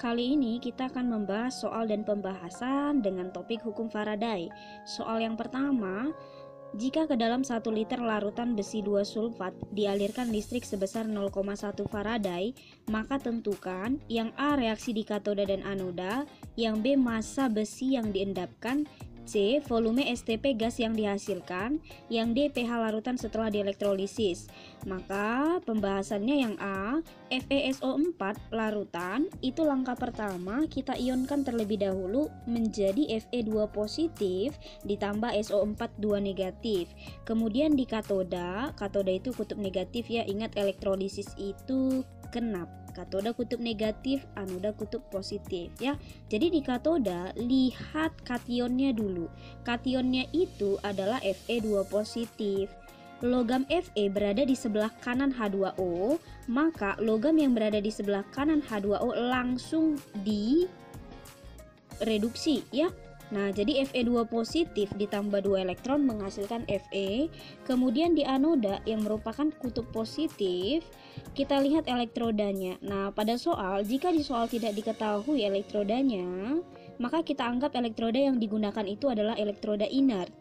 Kali ini kita akan membahas soal dan pembahasan dengan topik hukum Faraday. Soal yang pertama, jika ke dalam 1 liter larutan besi 2 sulfat dialirkan listrik sebesar 0,1 Faraday, maka tentukan yang A reaksi di katoda dan anoda, yang B massa besi yang diendapkan, C volume STP gas yang dihasilkan, yang D pH larutan setelah dielektrolisis. Maka pembahasannya yang A, FeSO4 larutan itu langkah pertama kita ionkan terlebih dahulu menjadi Fe2 positif ditambah SO4 2 negatif. Kemudian di katoda itu kutub negatif ya, ingat elektrolisis itu genap. Katoda kutub negatif, anoda kutub positif ya. Jadi di katoda lihat kationnya dulu. Kationnya itu adalah Fe2 positif. Logam Fe berada di sebelah kanan H2O, maka logam yang berada di sebelah kanan H2O langsung direduksi ya. Nah, jadi Fe2 positif ditambah 2 elektron menghasilkan Fe. Kemudian di anoda yang merupakan kutub positif, kita lihat elektrodanya. Nah, pada soal, jika di soal tidak diketahui elektrodanya, maka kita anggap elektroda yang digunakan itu adalah elektroda inert.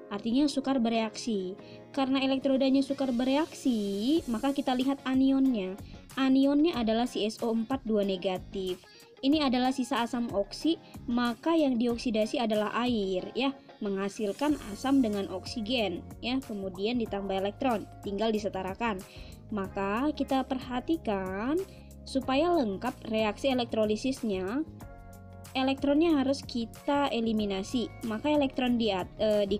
Artinya sukar bereaksi. Karena elektrodanya sukar bereaksi, maka kita lihat anionnya. Anionnya adalah si SO4 2 negatif. Ini adalah sisa asam oksi, maka yang dioksidasi adalah air ya, menghasilkan asam dengan oksigen ya, kemudian ditambah elektron, tinggal disetarakan. Maka kita perhatikan supaya lengkap reaksi elektrolisisnya, elektronnya harus kita eliminasi. Maka elektron di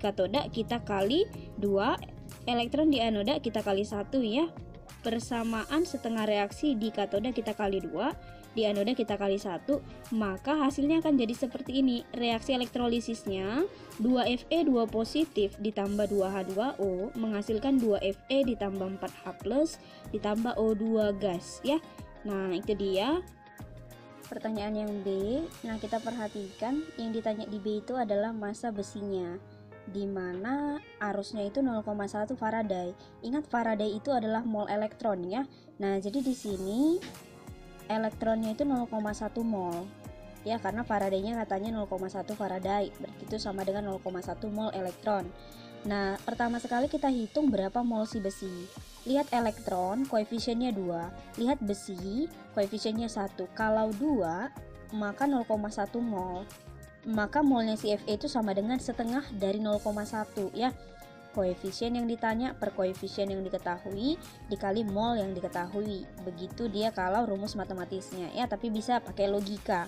katoda kita kali 2, elektron di anoda kita kali 1 ya. Persamaan setengah reaksi di katoda kita kali 2, di anoda kita kali 1, maka hasilnya akan jadi seperti ini. Reaksi elektrolisisnya 2Fe 2 positif ditambah 2H2O menghasilkan 2Fe ditambah 4H+ ditambah O2 gas ya. Nah, itu dia pertanyaan yang B. Nah, kita perhatikan yang ditanya di B itu adalah massa besinya, di mana arusnya itu 0,1 Faraday. Ingat Faraday itu adalah mol elektron ya. Nah, jadi di sini elektronnya itu 0,1 mol. Ya, karena Faradaynya katanya 0,1 Faraday. Berarti itu sama dengan 0,1 mol elektron. Nah, pertama sekali kita hitung berapa mol si besi. Lihat elektron, koefisiennya 2. Lihat besi, koefisiennya 1. Kalau 2, maka 0,1 mol. Maka molnya si Fe itu sama dengan setengah dari 0,1 ya. Koefisien yang ditanya per koefisien yang diketahui dikali mol yang diketahui. Begitu dia kalau rumus matematisnya ya, tapi bisa pakai logika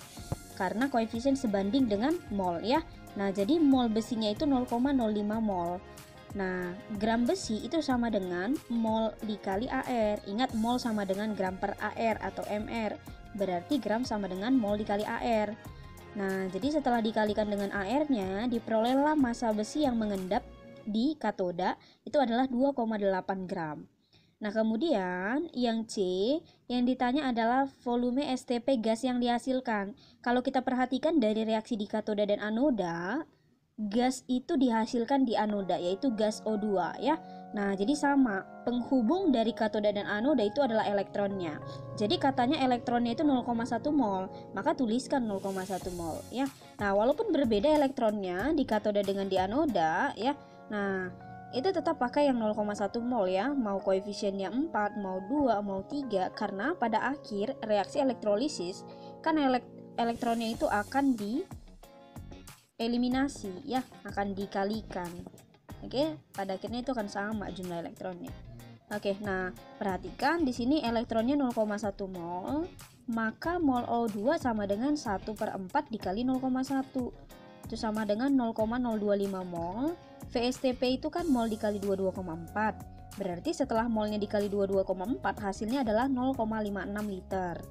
karena koefisien sebanding dengan mol ya. Nah, jadi mol besinya itu 0,05 mol. Nah, gram besi itu sama dengan mol dikali AR. Ingat, mol sama dengan gram per AR atau MR. Berarti gram sama dengan mol dikali AR. Nah, jadi setelah dikalikan dengan AR-nya, diperolehlah massa besi yang mengendap di katoda itu adalah 2,8 gram. Nah, kemudian yang C, yang ditanya adalah volume STP gas yang dihasilkan. Kalau kita perhatikan dari reaksi di katoda dan anoda, gas itu dihasilkan di anoda, yaitu gas O2 ya. Nah, jadi sama, penghubung dari katoda dan anoda itu adalah elektronnya. Jadi katanya elektronnya itu 0,1 mol, maka tuliskan 0,1 mol ya. Nah, walaupun berbeda elektronnya di katoda dengan di anoda ya. Nah, itu tetap pakai yang 0,1 mol ya, mau koefisiennya 4, mau 2, mau 3, karena pada akhir reaksi elektrolisis kan elektronnya itu akan eliminasi ya, akan dikalikan. Oke, pada akhirnya itu akan sama jumlah elektronnya. Oke, nah perhatikan di sini elektronnya 0,1 mol, maka mol O2 sama dengan 1/4 dikali 0,1. Itu sama dengan 0,025 mol. VSTP itu kan mol dikali 22,4. Berarti setelah molnya dikali 22,4 hasilnya adalah 0,56 liter.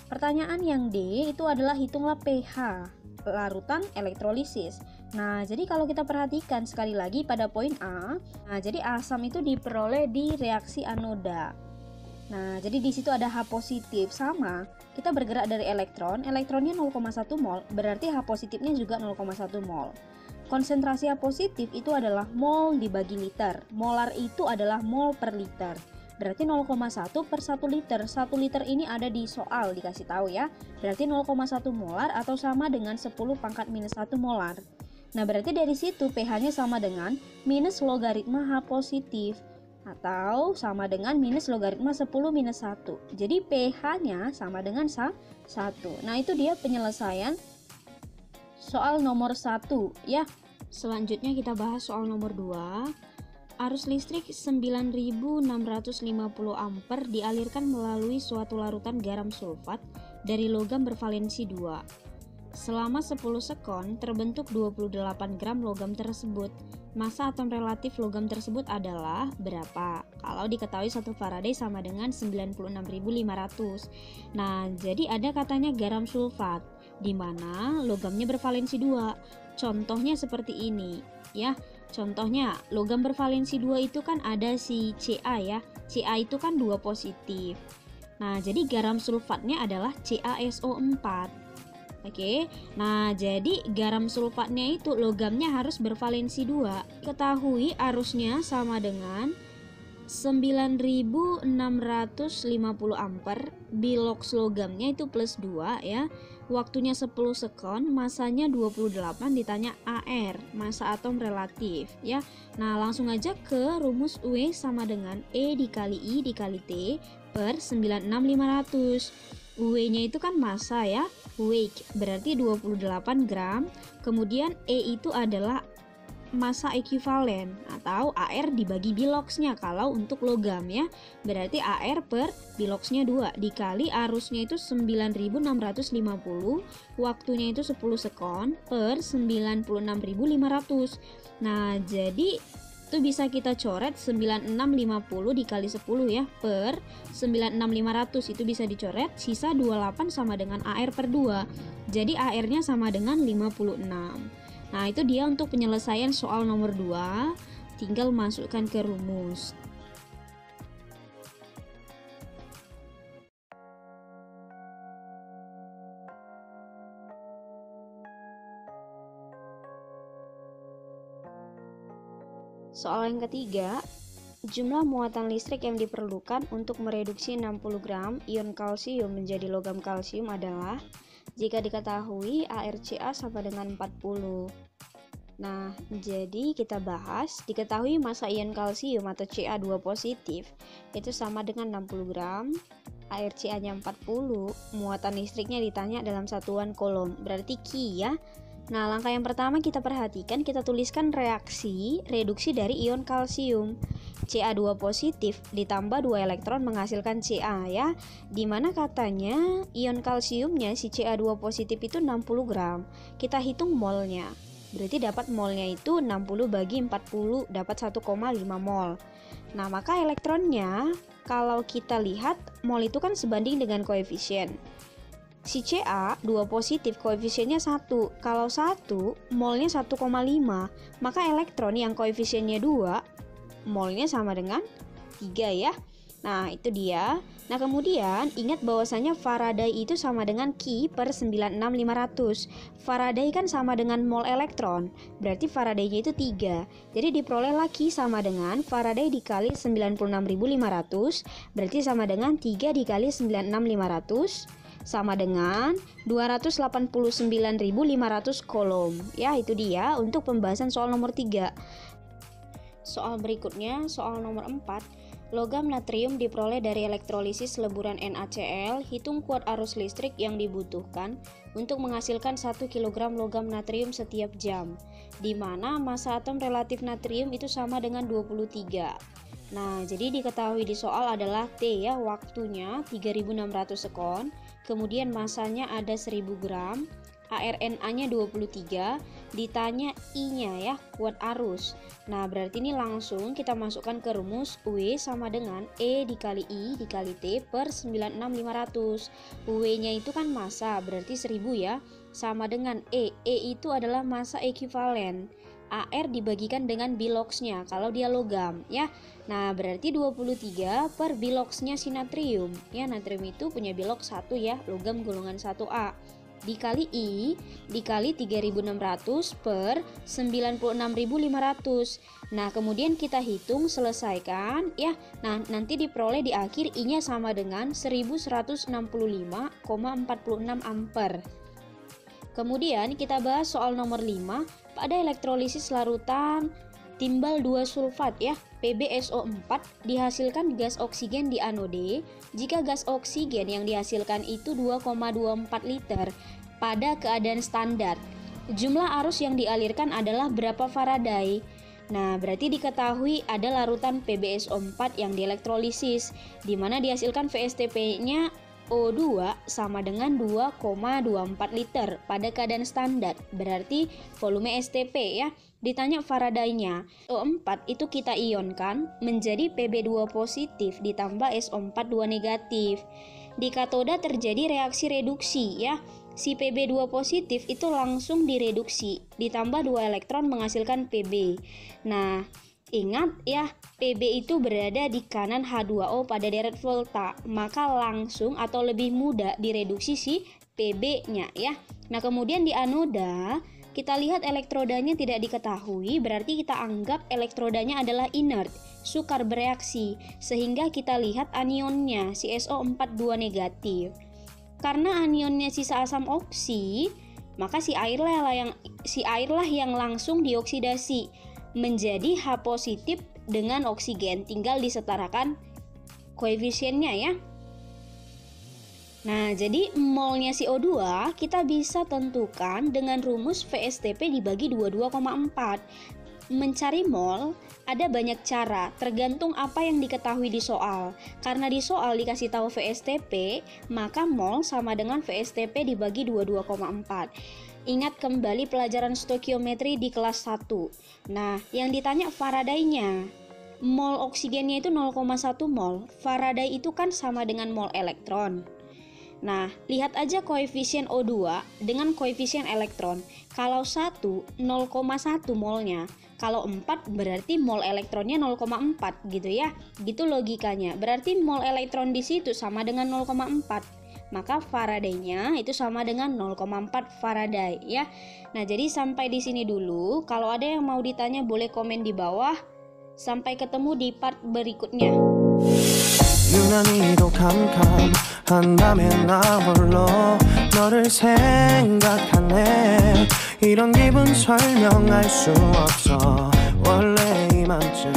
Pertanyaan yang D itu adalah hitunglah pH larutan elektrolisis. Nah, jadi kalau kita perhatikan sekali lagi pada poin A, nah jadi asam itu diperoleh di reaksi anoda. Nah, jadi di situ ada H positif sama. Kita bergerak dari elektron, elektronnya 0,1 mol, berarti H positifnya juga 0,1 mol. Konsentrasi H positif itu adalah mol dibagi liter. Molar itu adalah mol per liter. berarti 0,1 per 1 liter. 1 liter ini ada di soal dikasih tahu ya. Berarti 0,1 molar atau sama dengan 10 pangkat minus 1 molar. Nah, berarti dari situ pH-nya sama dengan minus logaritma H positif atau sama dengan minus logaritma 10 minus 1. Jadi pH-nya sama dengan 1. Nah, itu dia penyelesaian soal nomor 1 ya. Selanjutnya kita bahas soal nomor 2. Arus listrik 9650 ampere dialirkan melalui suatu larutan garam sulfat dari logam bervalensi 2. Selama 10 sekon terbentuk 28 gram logam tersebut. Massa atom relatif logam tersebut adalah berapa? Kalau diketahui 1 Faraday sama dengan 96.500. Nah, jadi ada katanya garam sulfat di mana logamnya bervalensi 2. Contohnya seperti ini ya. Contohnya logam bervalensi 2 itu kan ada si Ca ya. Ca itu kan 2 positif. Nah, jadi garam sulfatnya adalah CaSO4. Oke, nah jadi garam sulfatnya itu logamnya harus bervalensi 2. Ketahui arusnya sama dengan 9650 ampere, bilox logamnya itu plus 2 ya. Waktunya 10 sekon, masanya 28, ditanya AR, massa atom relatif ya. Nah, langsung aja ke rumus W sama dengan E dikali I dikali T per 96500. W-nya itu kan massa ya, weight berarti 28 gram. Kemudian E itu adalah massa ekuivalen atau AR dibagi biloxnya kalau untuk logam ya. Berarti AR per biloxnya 2 dikali arusnya itu 9650, waktunya itu 10 sekon per 96.500. Nah, jadi itu bisa kita coret 9650 dikali 10 ya per 96500 itu bisa dicoret, sisa 28 sama dengan AR per 2. Jadi AR-nya sama dengan 56. Nah, itu dia untuk penyelesaian soal nomor 2. Tinggal masukkan ke rumus. Soal yang ketiga, jumlah muatan listrik yang diperlukan untuk mereduksi 60 gram ion kalsium menjadi logam kalsium adalah jika diketahui ArCa sama dengan 40. Nah, jadi kita bahas, diketahui massa ion kalsium atau Ca2 positif itu sama dengan 60 gram, ArCa-nya 40, muatan listriknya ditanya dalam satuan kolom, berarti Ki ya. Nah, langkah yang pertama kita perhatikan, kita tuliskan reaksi reduksi dari ion kalsium. Ca2 positif ditambah 2 elektron menghasilkan Ca ya. Dimana katanya ion kalsiumnya si Ca2 positif itu 60 gram. Kita hitung molnya. Berarti dapat molnya itu 60 bagi 40 dapat 1,5 mol. Nah, maka elektronnya kalau kita lihat mol itu kan sebanding dengan koefisien. Si Ca 2 positif koefisiennya 1. Kalau 1 molnya 1,5, maka elektron yang koefisiennya 2 molnya sama dengan 3 ya. Nah, itu dia. Nah, kemudian ingat bahwasanya Faraday itu sama dengan Ki per 96500. Faraday kan sama dengan mol elektron, berarti Faraday-nya itu 3. Jadi diperolehlah Ki sama dengan Faraday dikali 96.500, berarti sama dengan 3 dikali 96500 sama dengan 289.500 kolom. Ya, itu dia untuk pembahasan soal nomor 3. Soal berikutnya, soal nomor 4. Logam natrium diperoleh dari elektrolisis leburan NaCl. Hitung kuat arus listrik yang dibutuhkan untuk menghasilkan 1 kg logam natrium setiap jam, di mana massa atom relatif natrium itu sama dengan 23. Nah, jadi diketahui di soal adalah T ya, waktunya 3600 sekon, kemudian massanya ada 1000 gram, ARNA-nya 23, ditanya I-nya ya, kuat arus. Nah, berarti ini langsung kita masukkan ke rumus W sama dengan E dikali I dikali T per 96500. W-nya itu kan massa, berarti 1000 ya, sama dengan E. E itu adalah massa ekuivalen. AR dibagikan dengan biloxnya kalau dia logam ya. Nah, berarti 23 per biloxnya si natrium. Ya, natrium itu punya bilox 1 ya, logam golongan 1A. dikali I dikali 3600 per 96.500. Nah, kemudian kita hitung, selesaikan ya. Nah, nanti diperoleh di akhir I-nya sama dengan 1165,46 ampere. Kemudian kita bahas soal nomor 5. Pada elektrolisis larutan timbal 2 sulfat ya, PbSO4, dihasilkan gas oksigen di anode jika gas oksigen yang dihasilkan itu 2,24 liter pada keadaan standar. Jumlah arus yang dialirkan adalah berapa Faraday? Nah, berarti diketahui ada larutan PbSO4 yang dielektrolisis, di mana dihasilkan VSTP-nya O2 sama dengan 2,24 liter pada keadaan standar. Berarti volume STP ya. Ditanya Faraday-nya. O4 itu kita ionkan menjadi Pb2 positif ditambah SO4 2 negatif. Di katoda terjadi reaksi reduksi ya. Si Pb2 positif itu langsung direduksi, ditambah 2 elektron menghasilkan Pb. Nah, ingat ya, Pb itu berada di kanan H2O pada deret volta, maka langsung atau lebih mudah direduksi si Pb-nya ya. Nah, kemudian di anoda kita lihat elektrodanya tidak diketahui, berarti kita anggap elektrodanya adalah inert, sukar bereaksi, sehingga kita lihat anionnya si SO4 2 negatif. Karena anionnya sisa asam oksi, maka si airlah yang langsung dioksidasi menjadi H positif dengan oksigen, tinggal disetarakan koefisiennya ya. Nah, jadi molnya CO2 kita bisa tentukan dengan rumus VSTP dibagi 22,4. Mencari mol ada banyak cara, tergantung apa yang diketahui di soal. Karena di soal dikasih tahu VSTP, maka mol sama dengan VSTP dibagi 22,4. Ingat kembali pelajaran stokiometri di kelas 1. Nah, yang ditanya Faraday-nya. Mol oksigennya itu 0,1 mol. Faraday itu kan sama dengan mol elektron. Nah, lihat aja koefisien O2 dengan koefisien elektron. Kalau 1, 0,1 molnya. Kalau 4 berarti mol elektronnya 0,4 gitu ya. Gitu logikanya. Berarti mol elektron di situ sama dengan 0,4. Maka Faraday-nya itu sama dengan 0,4 Faraday ya. Nah, jadi sampai di sini dulu. Kalau ada yang mau ditanya boleh komen di bawah. Sampai ketemu di part berikutnya. 유난히도 캄캄한 밤에 나 홀로 너를 생각하네. 이런 기분 설명할 수 없어. 원래 이맘쯤